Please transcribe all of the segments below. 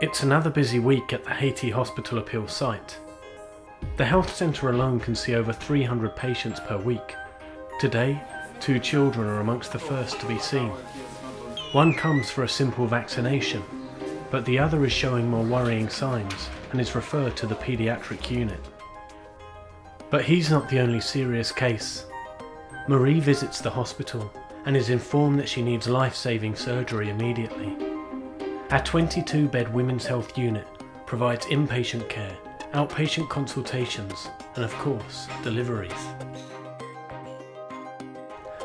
It's another busy week at the Haiti Hospital Appeal site. The health centre alone can see over 300 patients per week. Today, 2 children are amongst the first to be seen. One comes for a simple vaccination, but the other is showing more worrying signs and is referred to the paediatric unit. But he's not the only serious case. Marie visits the hospital and is informed that she needs life-saving surgery immediately. Our 22-bed Women's Health Unit provides inpatient care, outpatient consultations, and of course, deliveries.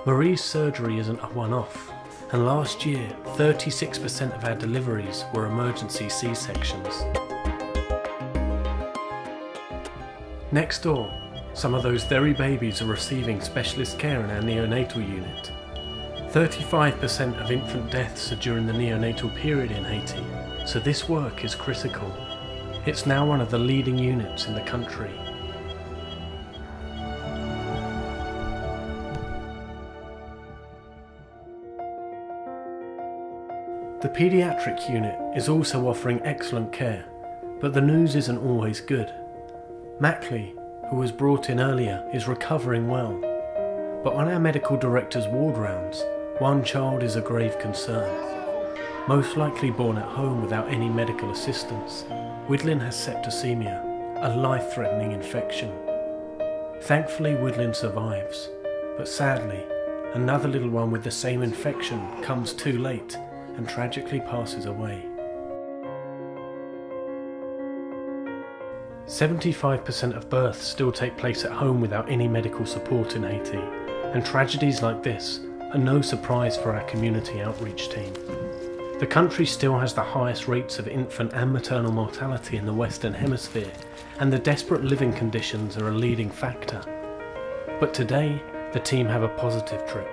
Marie's surgery isn't a one-off, and last year, 36% of our deliveries were emergency C-sections. Next door, some of those very babies are receiving specialist care in our neonatal unit. 35% of infant deaths are during the neonatal period in Haiti, so this work is critical. It's now one of the leading units in the country. The paediatric unit is also offering excellent care, but the news isn't always good. Mackley, who was brought in earlier, is recovering well, but on our medical director's ward rounds, one child is a grave concern. Most likely born at home without any medical assistance, Widlin has septicemia, a life-threatening infection. Thankfully, Widlin survives, but sadly, another little one with the same infection comes too late and tragically passes away. 75% of births still take place at home without any medical support in Haiti, and tragedies like this are no surprise for our community outreach team. The country still has the highest rates of infant and maternal mortality in the Western Hemisphere, and the desperate living conditions are a leading factor. But today, the team have a positive trip,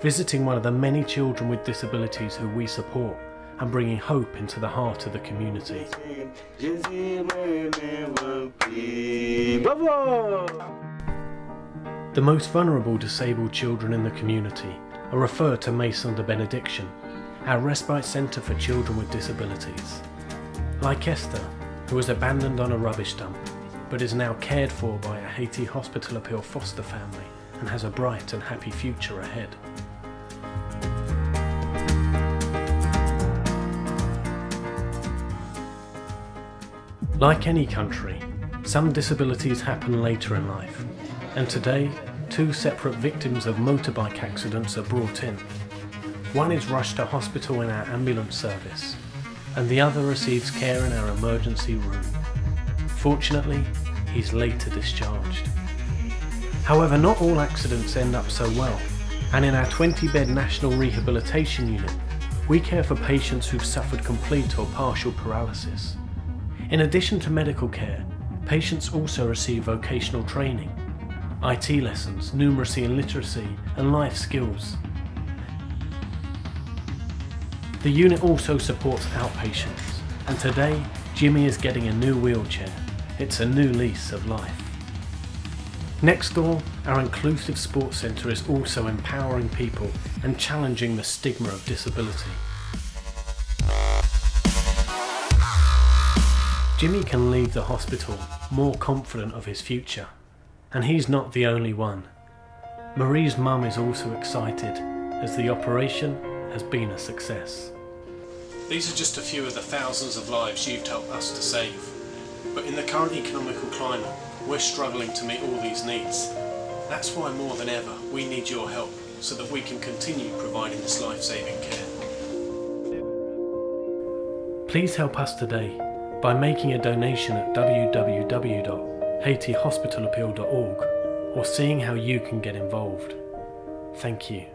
visiting one of the many children with disabilities who we support and bringing hope into the heart of the community. The most vulnerable disabled children in the community are referred to Maison de Benediction, our respite centre for children with disabilities. Like Esther, who was abandoned on a rubbish dump, but is now cared for by a Haiti Hospital Appeal foster family and has a bright and happy future ahead. Like any country, some disabilities happen later in life, and today, 2 separate victims of motorbike accidents are brought in. One is rushed to hospital in our ambulance service, and the other receives care in our emergency room. Fortunately, he's later discharged. However, not all accidents end up so well, and in our 20-bed National Rehabilitation Unit, we care for patients who've suffered complete or partial paralysis. In addition to medical care, patients also receive vocational training, IT lessons, numeracy and literacy, and life skills. The unit also supports outpatients, and today Jimmy is getting a new wheelchair. It's a new lease of life. Next door, our inclusive sports centre is also empowering people and challenging the stigma of disability. Jimmy can leave the hospital more confident of his future, and he's not the only one. Marie's mum is also excited, as the operation has been a success. These are just a few of the thousands of lives you've helped us to save. But in the current economical climate, we're struggling to meet all these needs. That's why more than ever, we need your help so that we can continue providing this life-saving care. Please help us today by making a donation at www.haitihospitalappeal.org or seeing how you can get involved. Thank you.